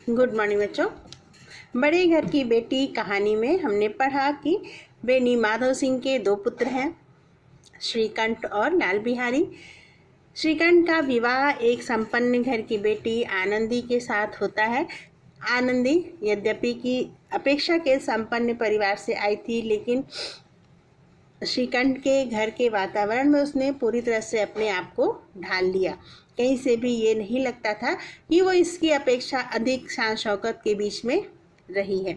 Good morning बच्चों। बड़े घर की बेटी कहानी में हमने पढ़ा कि बेनी माधव सिंह के दो पुत्र हैं, श्रीकंठ और लाल बिहारी। श्रीकंठ का विवाह एक संपन्न घर की बेटी आनंदी के साथ होता है। आनंदी यद्यपि की अपेक्षा के संपन्न परिवार से आई थी, लेकिन श्रीकंठ के घर के वातावरण में उसने पूरी तरह से अपने आप को ढाल लिया। कहीं से भी ये नहीं लगता था कि वो इसकी अपेक्षा अधिक शान शौकत के बीच में रही है।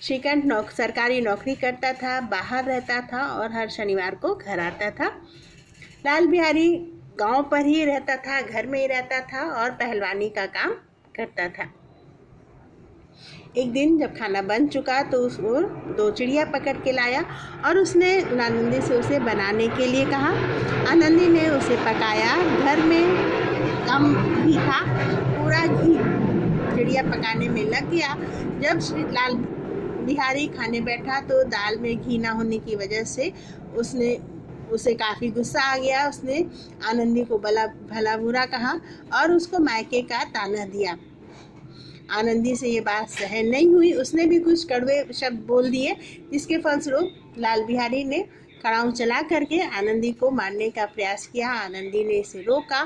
श्रीकंठ सरकारी नौकरी करता था, बाहर रहता था और हर शनिवार को घर आता था। लाल बिहारी गांव पर ही रहता था, घर में ही रहता था और पहलवानी का काम करता था। एक दिन जब खाना बन चुका तो उसको दो चिड़िया पकड़ के लाया और उसने आनंदी से उसे बनाने के लिए कहा। आनंदी ने उसे पकाया। घर में कम घी था, पूरा घी चिड़िया पकाने में लग गया। जब लाल बिहारी खाने बैठा तो दाल में घी ना होने की वजह से उसे काफ़ी गुस्सा आ गया। उसने आनंदी को भला बुरा कहा और उसको मायके का ताना दिया। आनंदी से ये बात सहन नहीं हुई। उसने भी कुछ कड़वे शब्द बोल दिए, जिसके फलस्वरूप लाल बिहारी ने कड़ाऊ चला करके आनंदी को मारने का प्रयास किया। आनंदी ने इसे रोका,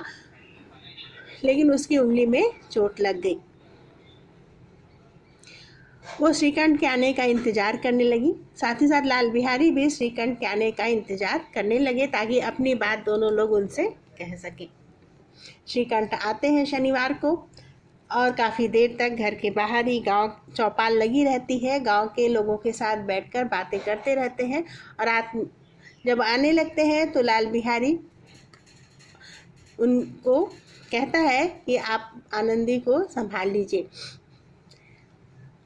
लेकिन उसकी उंगली में चोट लग गई। वो श्रीकंठ के आने का इंतजार करने लगी। साथ ही साथ लाल बिहारी भी श्रीकंठ के आने का इंतजार करने लगे ताकि अपनी बात दोनों लोग उनसे कह सकें। श्रीकंठ आते हैं शनिवार को और काफ़ी देर तक घर के बाहर ही गांव चौपाल लगी रहती है। गांव के लोगों के साथ बैठकर बातें करते रहते हैं और रात जब आने लगते हैं तो लाल बिहारी उनको कहता है कि आप आनंदी को संभाल लीजिए,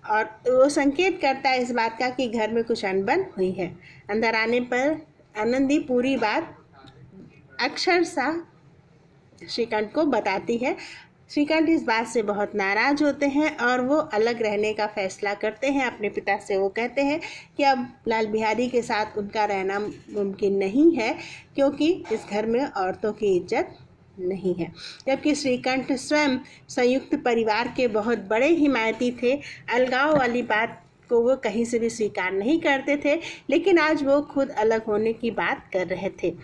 और वो संकेत करता है इस बात का कि घर में कुछ अनबन हुई है। अंदर आने पर आनंदी पूरी बात अक्षरशः श्रीकंठ को बताती है। श्रीकंठ इस बात से बहुत नाराज़ होते हैं और वो अलग रहने का फैसला करते हैं अपने पिता से। वो कहते हैं कि अब लाल बिहारी के साथ उनका रहना मुमकिन नहीं है, क्योंकि इस घर में औरतों की इज्जत नहीं है। जबकि श्रीकंठ स्वयं संयुक्त परिवार के बहुत बड़े हिमायती थे। अलगाव वाली बात को वो कहीं से भी स्वीकार नहीं करते थे, लेकिन आज वो खुद अलग होने की बात कर रहे थे।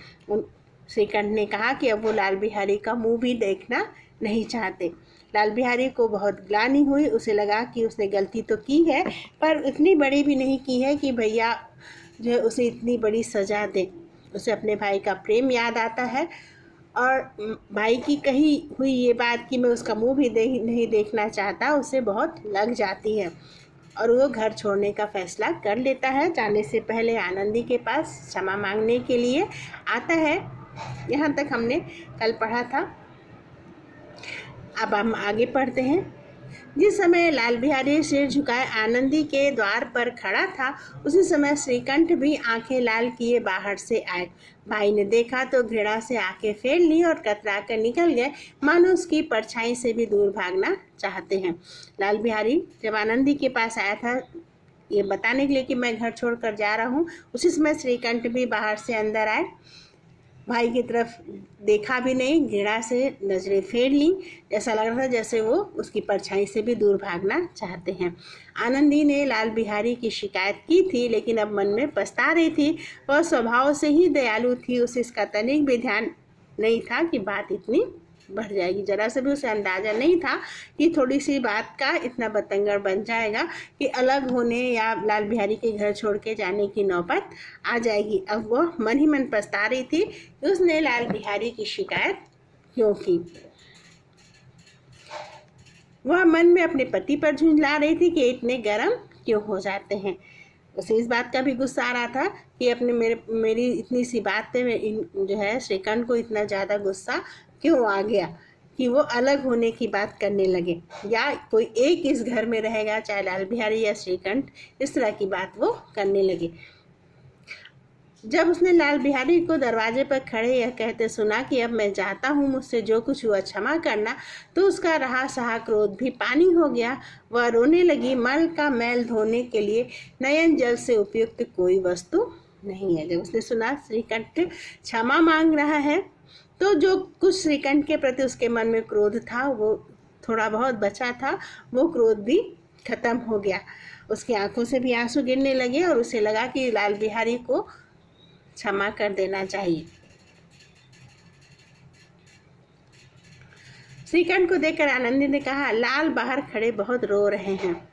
श्रीकंठ ने कहा कि अब वो लाल बिहारी का मुंह भी देखना नहीं चाहते। लाल बिहारी को बहुत ग्लानि हुई। उसे लगा कि उसने गलती तो की है, पर इतनी बड़ी भी नहीं की है कि भैया जो है उसे इतनी बड़ी सज़ा दे। उसे अपने भाई का प्रेम याद आता है और भाई की कही हुई ये बात कि मैं उसका मुंह भी नहीं देखना चाहता, उसे बहुत लग जाती है और वो घर छोड़ने का फैसला कर लेता है। जाने से पहले आनंदी के पास क्षमा मांगने के लिए आता है। यहाँ तक हमने कल पढ़ा था। अब हम आगे पढ़ते हैं। जिस समय लाल बिहारी सिर झुकाए आनंदी के द्वार पर खड़ा था, उसी समय श्रीकंठ भी आंखें लाल किए बाहर से आए। भाई ने देखा तो घृणा से आंखें फेर ली और कतरा कर निकल गए, मानो उसकी परछाई से भी दूर भागना चाहते हैं। लाल बिहारी जब आनंदी के पास आया था ये बताने के लिए कि मैं घर छोड़कर जा रहा हूँ, उसी समय श्रीकंठ भी बाहर से अंदर आए। भाई की तरफ देखा भी नहीं, घृणा से नजरें फेर ली। ऐसा लग रहा था जैसे वो उसकी परछाई से भी दूर भागना चाहते हैं। आनंदी ने लाल बिहारी की शिकायत की थी, लेकिन अब मन में पछता रही थी। वह स्वभाव से ही दयालु थी। उसे इसका तनिक भी ध्यान नहीं था कि बात इतनी बढ़ जाएगी। जरा से भी उसे अंदाज़ा नहीं था कि थोड़ी सी बात का इतना बतंगड़ बन जाएगा कि अलग होने या लाल बिहारी के घर छोड़ के जाने की नौबत आ जाएगी। अब वह मन ही मन पछता रही थी कि उसने लाल बिहारी की शिकायत क्यों की। वह मन में अपने पति पर झुंझला रही थी कि इतने गर्म क्यों हो जाते हैं। उसे इस बात का भी गुस्सा आ रहा था कि मेरी इतनी सी बात पे जो है श्रीकंठ को इतना ज़्यादा गुस्सा क्यों आ गया कि वो अलग होने की बात करने लगे, या कोई एक इस घर में रहेगा, चाहे लाल बिहारी या श्रीकंठ, इस तरह की बात वो करने लगे। जब उसने लाल बिहारी को दरवाजे पर खड़े यह कहते सुना कि अब मैं जाता हूँ, मुझसे जो कुछ हुआ क्षमा करना, तो उसका रहा सहा क्रोध भी पानी हो गया। वह रोने लगी। मल का मैल धोने के लिए नयन जल से उपयुक्त कोई वस्तु नहीं है। जब उसने सुना श्रीकंठ क्षमा मांग रहा है, तो जो कुछ श्रीकंठ के प्रति उसके मन में क्रोध था वो थोड़ा बहुत बचा था वो क्रोध भी खत्म हो गया। उसकी आंखों से भी आंसू गिरने लगे और उसे लगा कि लाल बिहारी को क्षमा कर देना चाहिए। श्रीकंठ को देखकर आनंदी ने कहा, लाल बाहर खड़े बहुत रो रहे हैं।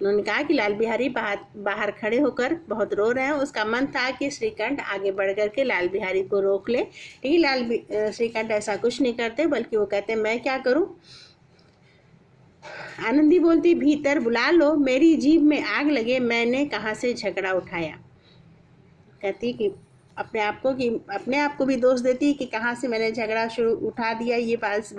उन्होंने कहा कि लाल बिहारी बाहर खड़े होकर बहुत रो रहे हैं। उसका मन था कि श्रीकंठ आगे बढ़ करके लाल बिहारी को रोक ले, लेकिन श्रीकंठ ऐसा कुछ नहीं करते, बल्कि वो कहते मैं क्या करूं। आनंदी बोलती, भीतर बुला लो, मेरी जीभ में आग लगे, मैंने कहाँ से झगड़ा उठाया। कहती कि अपने आप को भी दोष देती कि कहाँ से मैंने झगड़ा उठा दिया, इस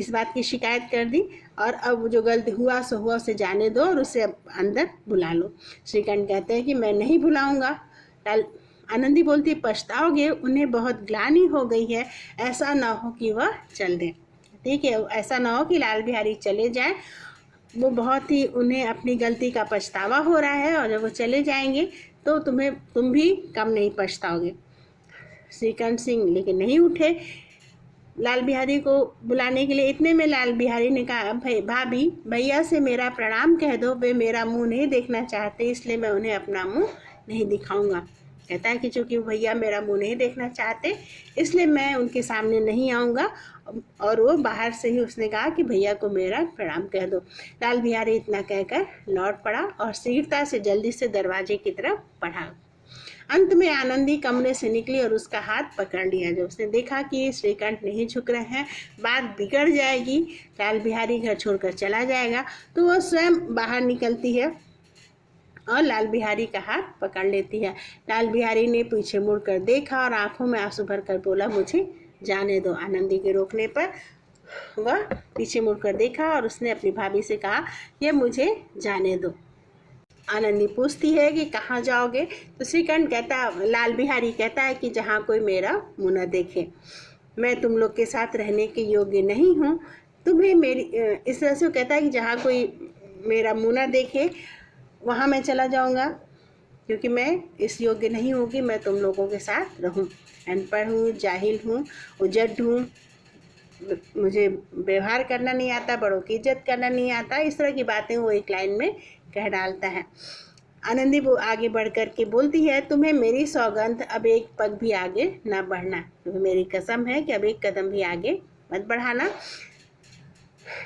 बात की शिकायत कर दी, और अब जो गलती हुआ सो हुआ उसे जाने दो और उसे अब अंदर बुला लो। श्रीकंठ कहते हैं कि मैं नहीं बुलाऊंगा। आनंदी बोलती, पछताओगे, उन्हें बहुत ग्लानि हो गई है, ऐसा ना हो कि वह चल दे। ठीक है, ऐसा ना हो कि लाल बिहारी चले जाए, वो बहुत ही उन्हें अपनी गलती का पछतावा हो रहा है, और जब वो चले जाएंगे तो तुम भी कम नहीं पछताओगे। श्रीकंठ सिंह लेकिन नहीं उठे लाल बिहारी को बुलाने के लिए। इतने में लाल बिहारी ने कहा, भाभी भैया से मेरा प्रणाम कह दो, वे मेरा मुंह नहीं देखना चाहते, इसलिए मैं उन्हें अपना मुंह नहीं दिखाऊंगा। कहता है कि चूँकि भैया मेरा मुंह नहीं देखना चाहते, इसलिए मैं उनके सामने नहीं आऊँगा। और वो बाहर से ही उसने कहा कि भैया को मेरा प्रणाम कह दो। लाल बिहारी इतना कहकर लौट पड़ा और शीघ्रता से जल्दी से दरवाजे की तरफ बढ़ा। अंत में आनंदी कमरे से निकली और उसका हाथ पकड़ लिया। जब उसने देखा कि श्रीकंठ नहीं झुक रहे हैं, बात बिगड़ जाएगी, लाल बिहारी घर छोड़कर चला जाएगा, तो वह स्वयं बाहर निकलती है और लाल बिहारी का हाथ पकड़ लेती है। लाल बिहारी ने पीछे मुड़कर देखा और आंखों में आंसू भरकर बोला, मुझे जाने दो। आनंदी के रोकने पर वह पीछे मुड़कर देखा और उसने अपनी भाभी से कहा, ये मुझे जाने दो। आनंदी पूछती है कि कहाँ जाओगे, तो श्रीकंठ लाल बिहारी कहता है कि जहाँ कोई मेरा मुँह न देखे, मैं तुम लोग के साथ रहने के योग्य नहीं हूँ। तुम्हें मेरी इस तरह से वो कहता है कि जहाँ कोई मेरा मुँह न देखे वहाँ मैं चला जाऊँगा, क्योंकि मैं इस योग्य नहीं हूँ कि मैं तुम लोगों के साथ रहूँ। अनपढ़ हूँ, जाहिल हूँ, उजड हूँ, मुझे व्यवहार करना नहीं आता, बड़ों की इज्जत करना नहीं आता। इस तरह की बातें वो एक लाइन में कह डालता है। आनंदी वो आगे बढ़ कर के बोलती है, तुम्हें मेरी सौगंध, अब एक पग भी आगे ना बढ़ना। तुम्हें मेरी कसम है कि अब एक कदम भी आगे मत बढ़ाना।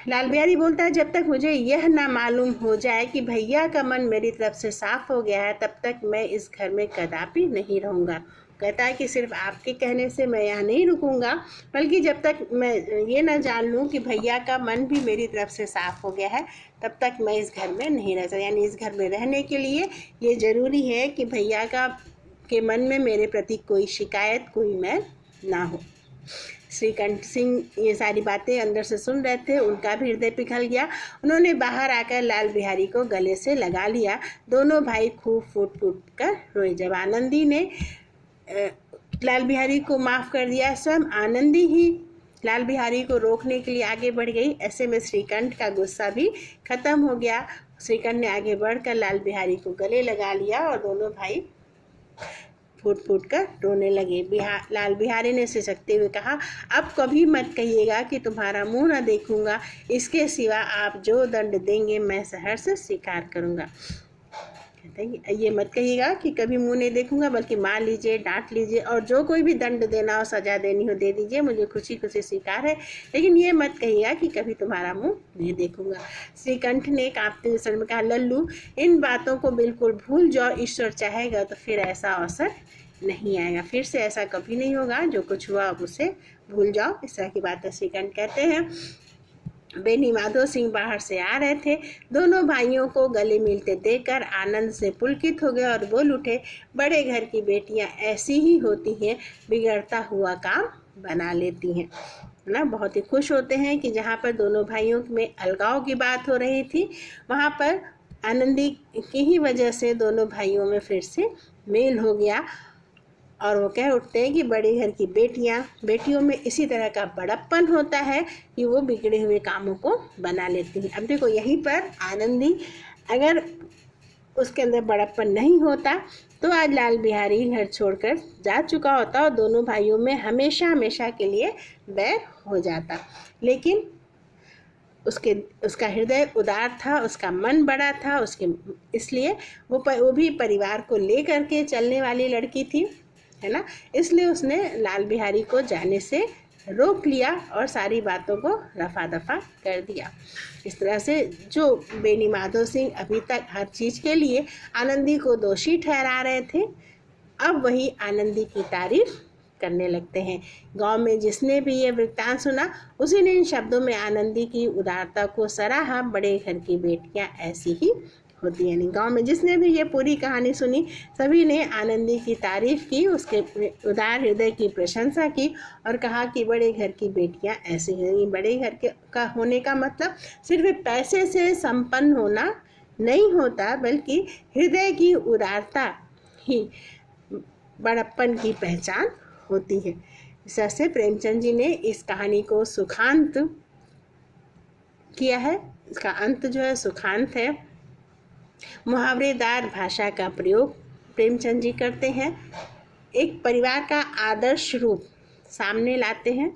लाल बिहारी बोलता है, जब तक मुझे यह ना मालूम हो जाए कि भैया का मन मेरी तरफ से साफ हो गया है, तब तक मैं इस घर में कदापि नहीं रहूँगा। कहता है कि सिर्फ आपके कहने से मैं यहाँ नहीं रुकूंगा, बल्कि जब तक मैं ये ना जान लूँ कि भैया का मन भी मेरी तरफ से साफ हो गया है, तब तक मैं इस घर में नहीं रह सकता। यानी इस घर में रहने के लिए ये ज़रूरी है कि भैया के मन में मेरे प्रति कोई शिकायत, कोई मैल ना हो। श्रीकंठ सिंह ये सारी बातें अंदर से सुन रहे थे, उनका भी हृदय पिघल गया। उन्होंने बाहर आकर लाल बिहारी को गले से लगा लिया। दोनों भाई खूब फूट फूट कर रोए। जब आनंदी ने लाल बिहारी को माफ़ कर दिया, स्वयं आनंदी ही लाल बिहारी को रोकने के लिए आगे बढ़ गई। ऐसे में श्रीकंठ का गुस्सा भी खत्म हो गया। श्रीकंठ ने आगे बढ़कर लाल बिहारी को गले लगा लिया और दोनों भाई फूट फूट कर रोने लगे। लाल बिहारी ने सिसकते हुए कहा, अब कभी मत कहिएगा कि तुम्हारा मुंह न देखूंगा, इसके सिवा आप जो दंड देंगे मैं सहर्ष स्वीकार करूंगा। कहते हैं ये मत कहिएगा कि कभी मुंह नहीं देखूंगा, बल्कि मार लीजिए, डांट लीजिए, और जो कोई भी दंड देना हो, सजा देनी हो, दे दीजिए, मुझे खुशी खुशी स्वीकार है, लेकिन ये मत कहिएगा कि कभी तुम्हारा मुंह नहीं देखूंगा। श्रीकंठ ने कांपते हुए स्वर में कहा, लल्लू, इन बातों को बिल्कुल भूल जाओ। ईश्वर चाहेगा तो फिर ऐसा अवसर नहीं आएगा, फिर से ऐसा कभी नहीं होगा। जो कुछ हुआ अब उसे भूल जाओ। इस तरह की बातें श्रीकंठ कहते हैं। बेनी माधो सिंह बाहर से आ रहे थे। दोनों भाइयों को गले मिलते देखकर आनंद से पुलकित हो गए और बोल उठे, बड़े घर की बेटियां ऐसी ही होती हैं, बिगड़ता हुआ काम बना लेती हैं, है ना। बहुत ही खुश होते हैं कि जहाँ पर दोनों भाइयों में अलगाव की बात हो रही थी, वहाँ पर आनंदी की ही वजह से दोनों भाइयों में फिर से मेल हो गया। और वो कह उठते हैं कि बड़े घर की बेटियों में इसी तरह का बड़प्पन होता है कि वो बिगड़े हुए कामों को बना लेती हैं। अब देखो, यहीं पर आनंदी अगर उसके अंदर बड़प्पन नहीं होता तो आज लाल बिहारी घर छोड़कर जा चुका होता और दोनों भाइयों में हमेशा हमेशा के लिए बैर हो जाता। लेकिन उसका हृदय उदार था, उसका मन बड़ा था, इसलिए वो भी परिवार को ले करके चलने वाली लड़की थी, है ना। इसलिए उसने लाल बिहारी को जाने से रोक लिया और सारी बातों को रफा दफा कर दिया। इस तरह से जो बेनी माधो सिंह अभी तक हर चीज़ के लिए आनंदी को दोषी ठहरा रहे थे, अब वही आनंदी की तारीफ करने लगते हैं। गांव में जिसने भी ये वृत्तांत सुना, उसी ने इन शब्दों में आनंदी की उदारता को सराहा। बड़े घर की बेटियां ऐसी ही होती हैं। यानी गांव में जिसने भी ये पूरी कहानी सुनी, सभी ने आनंदी की तारीफ की, उसके उदार हृदय की प्रशंसा की और कहा कि बड़े घर की बेटियां ऐसी हैं। बड़े घर का होने का मतलब सिर्फ पैसे से संपन्न होना नहीं होता, बल्कि हृदय की उदारता ही बड़प्पन की पहचान होती है। इस तरह से प्रेमचंद जी ने इस कहानी को सुखांत किया है। इसका अंत जो है सुखांत है। मुहावरेदार भाषा का प्रयोग प्रेमचंद जी करते हैं। एक परिवार का आदर्श रूप सामने लाते हैं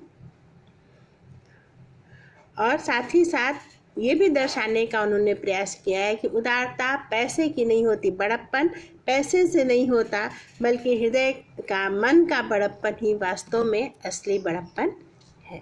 और साथ ही साथ ये भी दर्शाने का उन्होंने प्रयास किया है कि उदारता पैसे की नहीं होती, बड़प्पन पैसे से नहीं होता, बल्कि हृदय का, मन का बड़प्पन ही वास्तव में असली बड़प्पन है।